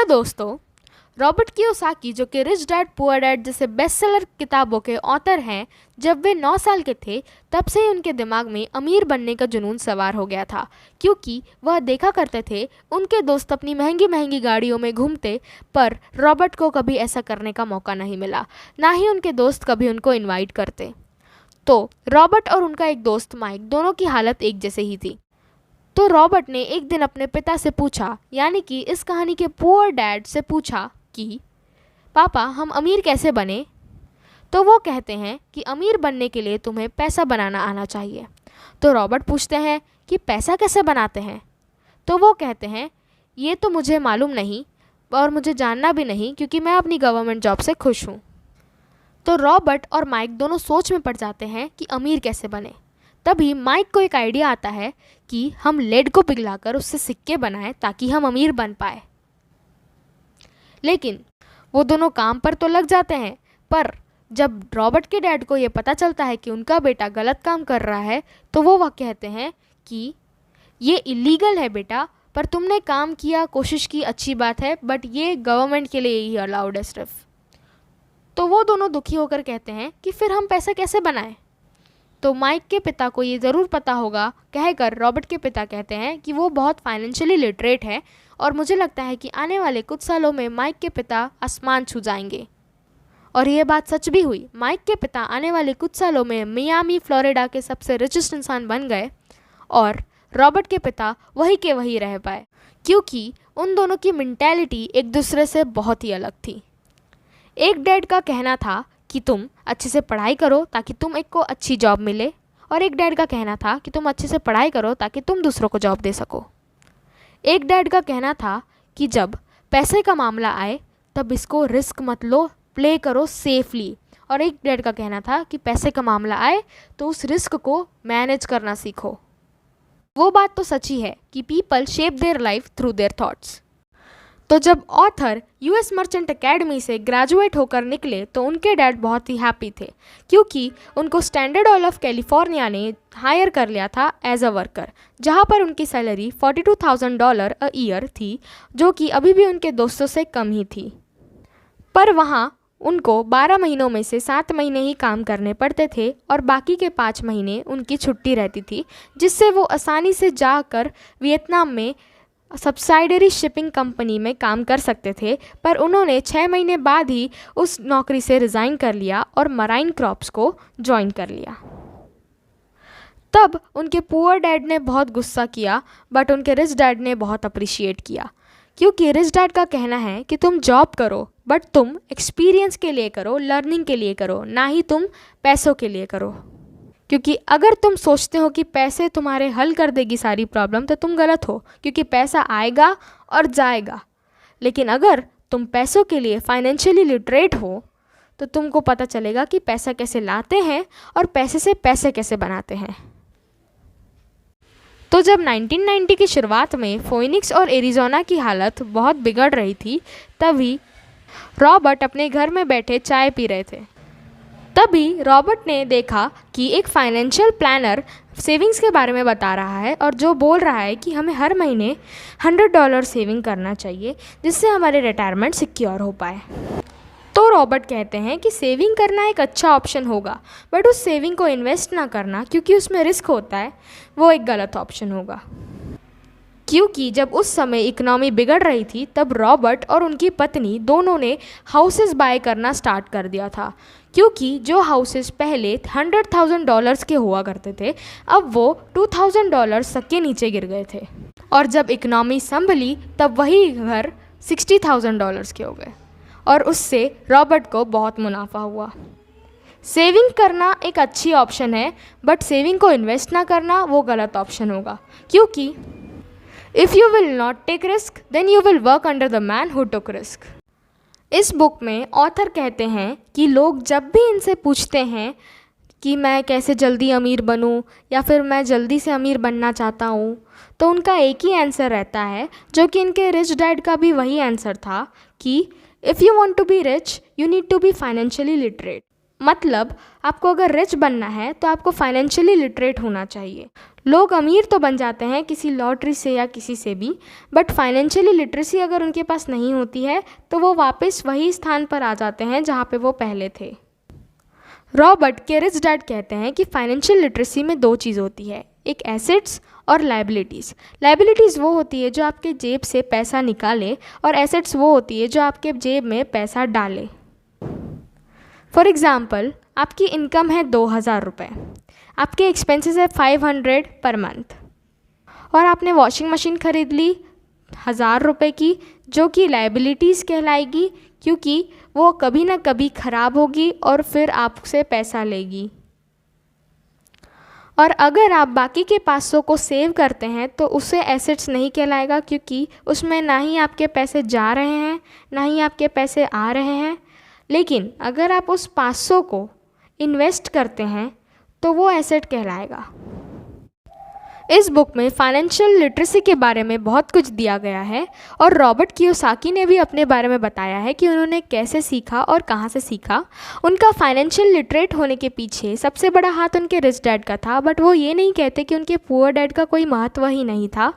दोस्तों, Robert Kiyosaki जो कि रिच डैड पुअर डैड जैसे बेस्ट सेलर किताबों के ऑथर हैं, जब वे 9 साल के थे तब से ही उनके दिमाग में अमीर बनने का जुनून सवार हो गया था, क्योंकि वह देखा करते थे उनके दोस्त अपनी महंगी महंगी गाड़ियों में घूमते, पर रॉबर्ट को कभी ऐसा करने का मौका नहीं मिला, ना ही उनके दोस्त कभी उनको इनवाइट करते। तो रॉबर्ट और उनका एक दोस्त माइक दोनों की हालत एक जैसे ही थी। तो रॉबर्ट ने एक दिन अपने पिता से पूछा, यानी कि इस कहानी के पुअर डैड से पूछा कि पापा, हम अमीर कैसे बने? तो वो कहते हैं कि अमीर बनने के लिए तुम्हें पैसा बनाना आना चाहिए। तो रॉबर्ट पूछते हैं कि पैसा कैसे बनाते हैं? तो वो कहते हैं ये तो मुझे मालूम नहीं और मुझे जानना भी नहीं, क्योंकि मैं अपनी गवर्नमेंट जॉब से खुश हूँ। तो रॉबर्ट और माइक दोनों सोच में पड़ जाते हैं कि अमीर कैसे बने। तभी माइक को एक आइडिया आता है कि हम लेड को पिघलाकर उससे सिक्के बनाएं ताकि हम अमीर बन पाए। लेकिन वो दोनों काम पर तो लग जाते हैं, पर जब रॉबर्ट के डैड को ये पता चलता है कि उनका बेटा गलत काम कर रहा है, तो वो कहते हैं कि ये इलीगल है बेटा, पर तुमने काम किया, कोशिश की, अच्छी बात है, बट ये गवर्नमेंट के लिए ही अलाउड है सिर्फ। तो वो दोनों दुखी होकर कहते हैं कि फिर हम पैसा कैसे बनाएं? तो माइक के पिता को ये ज़रूर पता होगा कहकर रॉबर्ट के पिता कहते हैं कि वो बहुत फाइनेंशियली लिटरेट है और मुझे लगता है कि आने वाले कुछ सालों में माइक के पिता आसमान छू जाएंगे। और ये बात सच भी हुई। माइक के पिता आने वाले कुछ सालों में मियामी, फ्लोरिडा के सबसे रिचेस्ट इंसान बन गए और रॉबर्ट के पिता वही के वही रह पाए, क्योंकि उन दोनों की मेंटालिटी एक दूसरे से बहुत ही अलग थी। एक डैड का कहना था कि तुम अच्छे से पढ़ाई करो ताकि तुम एक को अच्छी जॉब मिले, और एक डैड का कहना था कि तुम अच्छे से पढ़ाई करो ताकि तुम दूसरों को जॉब दे सको। एक डैड का कहना था कि जब पैसे का मामला आए तब इसको रिस्क मत लो, प्ले करो सेफली, और एक डैड का कहना था कि पैसे का मामला आए तो उस रिस्क को मैनेज करना सीखो। वो बात तो सच्ची है कि people shape their life through their thoughts. तो जब ऑथर यूएस मर्चेंट एकेडमी से ग्रेजुएट होकर निकले तो उनके डैड बहुत ही हैप्पी थे, क्योंकि उनको स्टैंडर्ड ऑयल ऑफ कैलिफोर्निया ने हायर कर लिया था एज अ वर्कर, जहां पर उनकी सैलरी $42,000 अ ईयर थी, जो कि अभी भी उनके दोस्तों से कम ही थी। पर वहां उनको 12 महीनों में से 7 महीने ही काम करने पड़ते थे और बाकी के 5 महीने उनकी छुट्टी रहती थी, जिससे वो आसानी से जाकर वियतनाम में सब्सिडायरी शिपिंग कंपनी में काम कर सकते थे। पर उन्होंने 6 महीने बाद ही उस नौकरी से रिज़ाइन कर लिया और मराइन क्रॉप्स को ज्वाइन कर लिया। तब उनके पुअर डैड ने बहुत गुस्सा किया, बट उनके रिच डैड ने बहुत अप्रिशिएट किया, क्योंकि रिच डैड का कहना है कि तुम जॉब करो, बट तुम एक्सपीरियंस के लिए करो, लर्निंग के लिए करो, ना ही तुम पैसों के लिए करो। क्योंकि अगर तुम सोचते हो कि पैसे तुम्हारे हल कर देगी सारी प्रॉब्लम, तो तुम गलत हो, क्योंकि पैसा आएगा और जाएगा। लेकिन अगर तुम पैसों के लिए फाइनेंशियली लिटरेट हो तो तुमको पता चलेगा कि पैसा कैसे लाते हैं और पैसे से पैसे कैसे बनाते हैं। तो जब 1990 की शुरुआत में फोनिक्स और एरिज़ोना की हालत बहुत बिगड़ रही थी, तभी रॉबर्ट अपने घर में बैठे चाय पी रहे थे। तभी रॉबर्ट ने देखा कि एक फाइनेंशियल प्लानर सेविंग्स के बारे में बता रहा है और जो बोल रहा है कि हमें हर महीने $100 सेविंग करना चाहिए, जिससे हमारे रिटायरमेंट सिक्योर हो पाए। तो रॉबर्ट कहते हैं कि सेविंग करना एक अच्छा ऑप्शन होगा, बट उस सेविंग को इन्वेस्ट ना करना, क्योंकि उसमें रिस्क होता है, वो एक गलत ऑप्शन होगा। क्योंकि जब उस समय इकनॉमी बिगड़ रही थी, तब रॉबर्ट और उनकी पत्नी दोनों ने हाउसेस बाय करना स्टार्ट कर दिया था, क्योंकि जो हाउसेस पहले $100,000 के हुआ करते थे, अब वो $2,000 तक के नीचे गिर गए थे, और जब इकनॉमी संभली तब वही घर $60,000 के हो गए, और उससे रॉबर्ट को बहुत मुनाफा हुआ। सेविंग करना एक अच्छी ऑप्शन है, बट सेविंग को इन्वेस्ट ना करना वो गलत ऑप्शन होगा, क्योंकि if you will not take risk then you will work under the man who took risk. इस बुक में ऑथर कहते हैं कि लोग जब भी इनसे पूछते हैं कि मैं कैसे जल्दी अमीर बनूं या फिर मैं जल्दी से अमीर बनना चाहता हूं, तो उनका एक ही आंसर रहता है, जो कि इनके रिच डैड का भी वही आंसर था, कि if you want to be rich you need to be financially literate. मतलब आपको अगर रिच बनना है तो आपको फाइनेंशियली लिटरेट होना चाहिए। लोग अमीर तो बन जाते हैं किसी लॉटरी से या किसी से भी, बट फाइनेंशियली लिटरेसी अगर उनके पास नहीं होती है तो वो वापस वही स्थान पर आ जाते हैं जहाँ पे वो पहले थे। रॉबर्ट के रिच डैड कहते हैं कि फाइनेंशियल लिटरेसी में दो चीज़ होती है, एक एसेट्स और लाइबिलिटीज़। लाइबिलिटीज़ वो होती है जो आपके जेब से पैसा निकाले और एसेट्स वो होती है जो आपके जेब में पैसा डाले। फॉर एग्ज़ाम्पल, आपकी इनकम है 2000 रुपये, आपके एक्सपेंसेस है 500 पर मंथ, और आपने वॉशिंग मशीन ख़रीद ली 1000 रुपये की, जो कि लाइबिलिटीज़ कहलाएगी क्योंकि वो कभी ना कभी ख़राब होगी और फिर आपसे पैसा लेगी। और अगर आप बाकी के 500 को सेव करते हैं तो उसे एसेट्स नहीं कहलाएगा क्योंकि उसमें ना ही आपके पैसे जा रहे हैं ना ही आपके पैसे आ रहे हैं। लेकिन अगर आप उस 500 को इन्वेस्ट करते हैं तो वो एसेट कहलाएगा। इस बुक में फाइनेंशियल लिटरेसी के बारे में बहुत कुछ दिया गया है और रॉबर्ट कियोसाकी ने भी अपने बारे में बताया है कि उन्होंने कैसे सीखा और कहाँ से सीखा। उनका फाइनेंशियल लिटरेट होने के पीछे सबसे बड़ा हाथ उनके रिच डैड का था, बट वो ये नहीं कहते कि उनके पुअर डैड का कोई महत्व ही नहीं था।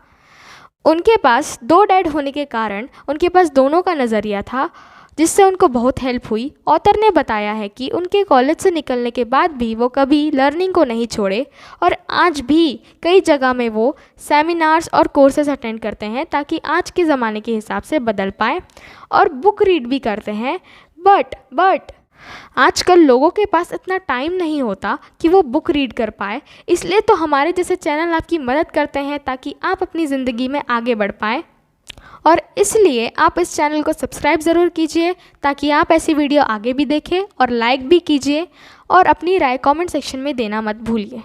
उनके पास 2 डैड होने के कारण उनके पास दोनों का नज़रिया था, जिससे उनको बहुत हेल्प हुई। ऑथर ने बताया है कि उनके कॉलेज से निकलने के बाद भी वो कभी लर्निंग को नहीं छोड़े और आज भी कई जगह में वो सेमिनार्स और कोर्सेज अटेंड करते हैं ताकि आज के ज़माने के हिसाब से बदल पाए, और बुक रीड भी करते हैं। बट आजकल लोगों के पास इतना टाइम नहीं होता कि वो बुक रीड कर पाए, इसलिए तो हमारे जैसे चैनल आपकी मदद करते हैं ताकि आप अपनी ज़िंदगी में आगे बढ़ पाएँ। और इसलिए आप इस चैनल को सब्सक्राइब ज़रूर कीजिए ताकि आप ऐसी वीडियो आगे भी देखें, और लाइक भी कीजिए और अपनी राय कमेंट सेक्शन में देना मत भूलिए।